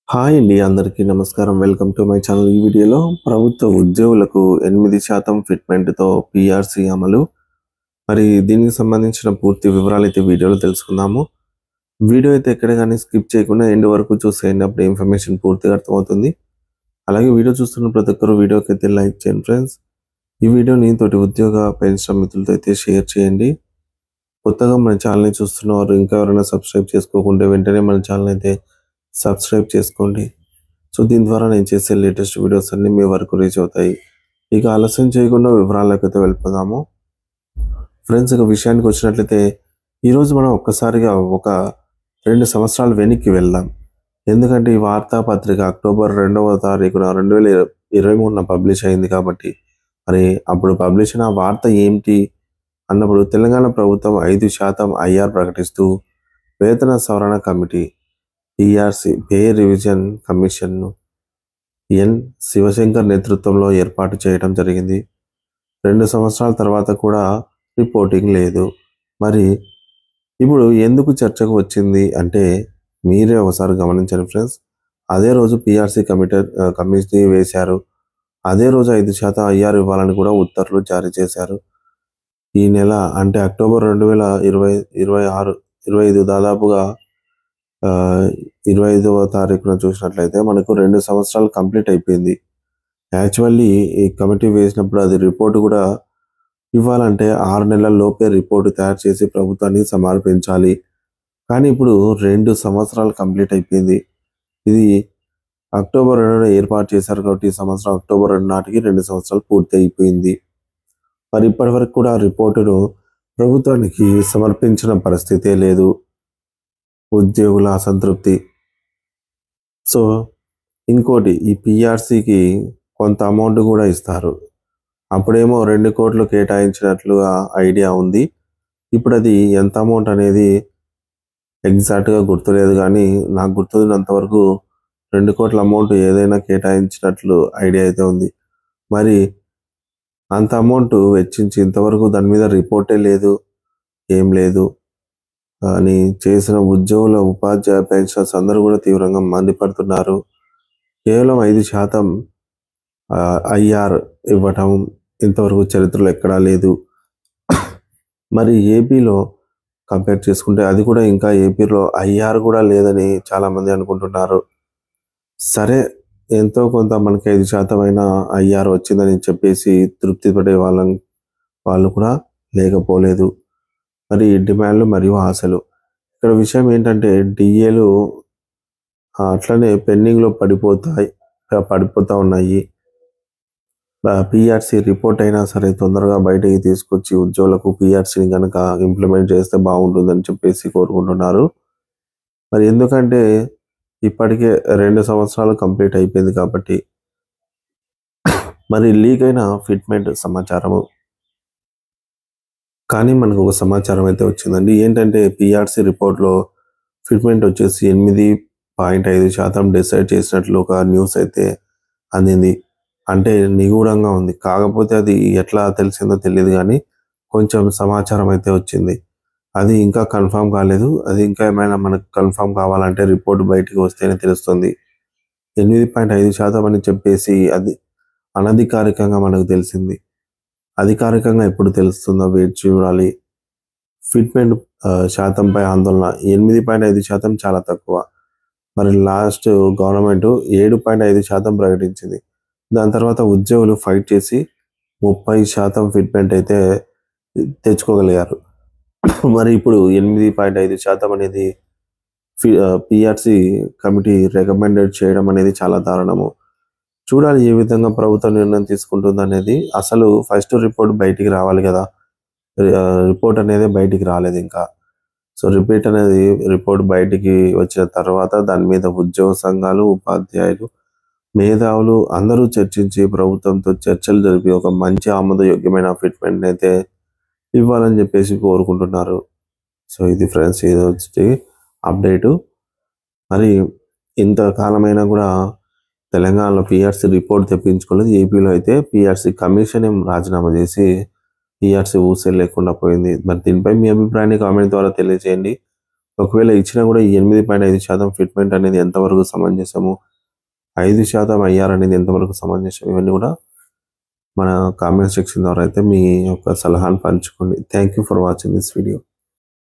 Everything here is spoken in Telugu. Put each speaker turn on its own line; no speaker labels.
హాయ్ అండి అందరికీ నమస్కారం. Welcome to my channel. ఈ వీడియోలో ప్రభుత్వ ఉద్యోగులకు 8% ఫిట్మెంట్‌తో పీఆర్సీ అమలు. మరి దీనికి సంబంధించిన పూర్తి వివరాలైతే వీడియోలో తెలుసుకుందాము. వీడియో అయితే ఎక్కడ గాని స్కిప్ చేయకుండా ఎండ్ వరకు చూసేయండి. అప్పుడు ఇన్ఫర్మేషన్ పూర్తిగా అర్థమవుతుంది. అలాగే వీడియో చూస్తున్న ప్రతి ఒక్కరు వీడియోకైతే లైక్ చేయండి ఫ్రెండ్స్. ఈ వీడియోని తోటి ఉద్యోగ పెన్షన్ మిత్రులతో అయితే షేర్ చేయండి. కొత్తగా మన ఛానల్‌ని చూస్తున్నవారు ఇంకా ఎవరైనా సబ్స్క్రైబ్ చేసుకోకుంటే వెంటనే మన ఛానల్ అయితే సబ్స్క్రైబ్ చేసుకోండి. సో దీని ద్వారా నేను చేసే లేటెస్ట్ వీడియోస్ అన్ని మీ వరకు రీచ్ అవుతాయి. ఇక ఆలస్యం చేయకుండా వివరాలకైతే వెళ్ళిపోదాము. ఫ్రెండ్స్, ఇక విషయానికి వచ్చినట్లయితే ఈరోజు మనం ఒక్కసారిగా ఒక 2 సంవత్సరాలు వెనక్కి వెళ్దాం. ఎందుకంటే ఈ వార్తాపత్రిక అక్టోబర్ 2వ తారీఖున 2023న పబ్లిష్ అయింది కాబట్టి మరి అప్పుడు పబ్లిష్ అయిన వార్త ఏంటి అన్నప్పుడు తెలంగాణ ప్రభుత్వం 5% ఐఆర్ ప్రకటిస్తూ వేతన సవరణ కమిటీ పీఆర్సీ పే రివిజన్ కమిషన్ను ఎన్ శివశంకర్ నేతృత్వంలో ఏర్పాటు చేయడం జరిగింది. 2 సంవత్సరాల తర్వాత కూడా రిపోర్టింగ్ లేదు. మరి ఇప్పుడు ఎందుకు చర్చకు వచ్చింది అంటే మీరే ఒకసారి గమనించండి ఫ్రెండ్స్. అదే రోజు పీఆర్సీ కమిటీ వేశారు. అదే రోజు 5% ఐఆర్ ఇవ్వాలని కూడా ఉత్తర్వులు జారీ చేశారు. ఈ నెల అంటే అక్టోబర్ 2025 దాదాపుగా 25వ తారీఖున చూసినట్లయితే మనకు 2 సంవత్సరాలు కంప్లీట్ అయిపోయింది. యాక్చువల్లీ ఈ కమిటీ వేసినప్పుడు అది రిపోర్ట్ కూడా ఇవ్వాలంటే 6 నెలల లోపే రిపోర్ట్ తయారు చేసి ప్రభుత్వానికి సమర్పించాలి. కానీ ఇప్పుడు 2 సంవత్సరాలు కంప్లీట్ అయిపోయింది. ఇది అక్టోబర్ 2న ఏర్పాటు చేశారు కాబట్టి ఈ సంవత్సరం అక్టోబర్ 2 నాటికి 2 సంవత్సరాలు పూర్తి అయిపోయింది. మరి ఇప్పటివరకు కూడా రిపోర్టును ప్రభుత్వానికి సమర్పించిన పరిస్థితే లేదు. ఉద్యోగుల అసంతృప్తి. సో ఇంకోటి ఈ పీఆర్సీకి కొంత అమౌంట్ కూడా ఇస్తారు. అప్పుడేమో 2 కోట్లు కేటాయించినట్లుగా ఐడియా ఉంది. ఇప్పుడు అది ఎంత అమౌంట్ అనేది ఎగ్జాక్ట్గా గుర్తులేదు, కానీ నాకు గుర్తున్నంత వరకు 2 కోట్ల అమౌంట్ ఏదైనా కేటాయించినట్లు ఐడియా అయితే ఉంది. మరి అంత అమౌంట్ వెచ్చించి ఇంతవరకు దాని మీద రిపోర్టే లేదు, ఏం లేదు అని చేసిన ఉద్యోగుల ఉపాధ్యాయ పెన్షనర్స్ అందరూ కూడా తీవ్రంగా మండిపడుతున్నారు. కేవలం 5% ఐఆర్ ఇవ్వటం ఇంతవరకు చరిత్రలో ఎక్కడా లేదు. మరి ఏపీలో కంపేర్ చేసుకుంటే అది కూడా ఇంకా ఏపీలో ఐఆర్ కూడా లేదని చాలామంది అనుకుంటున్నారు. సరే, ఎంతో కొంత మనకి 5% అయినా ఐఆర్ వచ్చిందని చెప్పేసి తృప్తి పడే వాళ్ళు కూడా లేకపోలేదు. మరి డిమాండ్లు మరియు ఆశలు. ఇక్కడ విషయం ఏంటంటే డిఏలు అట్లనే పెండింగ్లో పడిపోతూ ఉన్నాయి. పీఆర్సీ రిపోర్ట్ అయినా సరే తొందరగా బయటకి తీసుకొచ్చి ఉద్యోగులకు పీఆర్సీని కనుక ఇంప్లిమెంట్ చేస్తే బాగుంటుందని చెప్పేసి కోరుకుంటున్నారు. మరి ఎందుకంటే ఇప్పటికే 2 సంవత్సరాలు కంప్లీట్ అయిపోయింది కాబట్టి. మరి లీక్ అయిన ఫిట్మెంట్ సమాచారము. కానీ మనకు ఒక సమాచారం అయితే వచ్చిందండి. ఏంటంటే పీఆర్సీ రిపోర్ట్లో ఫిట్మెంట్ వచ్చేసి 8.5% డిసైడ్ చేసినట్లు ఒక న్యూస్ అయితే అందింది. అంటే నిగూఢంగా ఉంది. కాకపోతే అది ఎట్లా తెలిసిందో తెలియదు, కానీ కొంచెం సమాచారం అయితే వచ్చింది. అది ఇంకా కన్ఫర్మ్ కాలేదు. అది ఇంకా ఏమైనా మనకు కన్ఫర్మ్ కావాలంటే రిపోర్ట్ బయటికి వస్తేనే తెలుస్తుంది. 8.5% అని చెప్పేసి అది అనధికారికంగా మనకు తెలిసింది. అధికారికంగా ఎప్పుడు తెలుస్తుందో వేచి చూడాలి. ఫిట్మెంట్ శాతంపై ఆందోళన. 8.5% చాలా తక్కువ. మరి లాస్ట్ గవర్నమెంట్ 7.5% ప్రకటించింది. దాని తర్వాత ఉద్యోగులు ఫైట్ చేసి 30% ఫిట్మెంట్ అయితే తెచ్చుకోగలిగారు. మరి ఇప్పుడు 8.5% అనేది పీఆర్సీ కమిటీ రికమెండెడ్ చేయడం అనేది చాలా దారుణము. చూడాలి ఏ విధంగా ప్రభుత్వం నిర్ణయం తీసుకుంటుంది అనేది. అసలు ఫస్ట్ రిపోర్ట్ బయటికి రావాలి కదా. రిపోర్ట్ అనేది బయటికి రాలేదు ఇంకా. సో రిపోర్ట్ బయటికి వచ్చిన తర్వాత దాని మీద ఉద్యోగ సంఘాలు, ఉపాధ్యాయులు, మేధావులు అందరూ చర్చించి ప్రభుత్వంతో చర్చలు జరిపి ఒక మంచి ఆమోదయోగ్యమైన ఫిట్మెంట్ అయితే ఇవ్వాలని చెప్పేసి కోరుకుంటున్నారు. సో ఇది ఫ్రెండ్స్, ఇది వచ్చి అప్డేటు. మరి ఇంతకాలమైనా కూడా తెలంగాణలో పీఆర్సీ రిపోర్ట్ తెప్పించుకోలేదు. ఏపీలో అయితే పీఆర్సీ కమిషన్ రాజీనామా చేసి పీఆర్సీ ఊసే లేకుండా పోయింది. మరి దీనిపై మీ అభిప్రాయాన్ని కామెంట్ ద్వారా తెలియజేయండి. ఒకవేళ ఇచ్చినా కూడా ఈ 8.5% ఫిట్మెంట్ అనేది ఎంతవరకు సమంజసము, 5% ఐఆర్ అనేది ఎంతవరకు సమంజసం, ఇవన్నీ కూడా మన కామెంట్ సెక్షన్ ద్వారా అయితే మీ యొక్క సలహాను పంచుకోండి. Thank you for watching this video.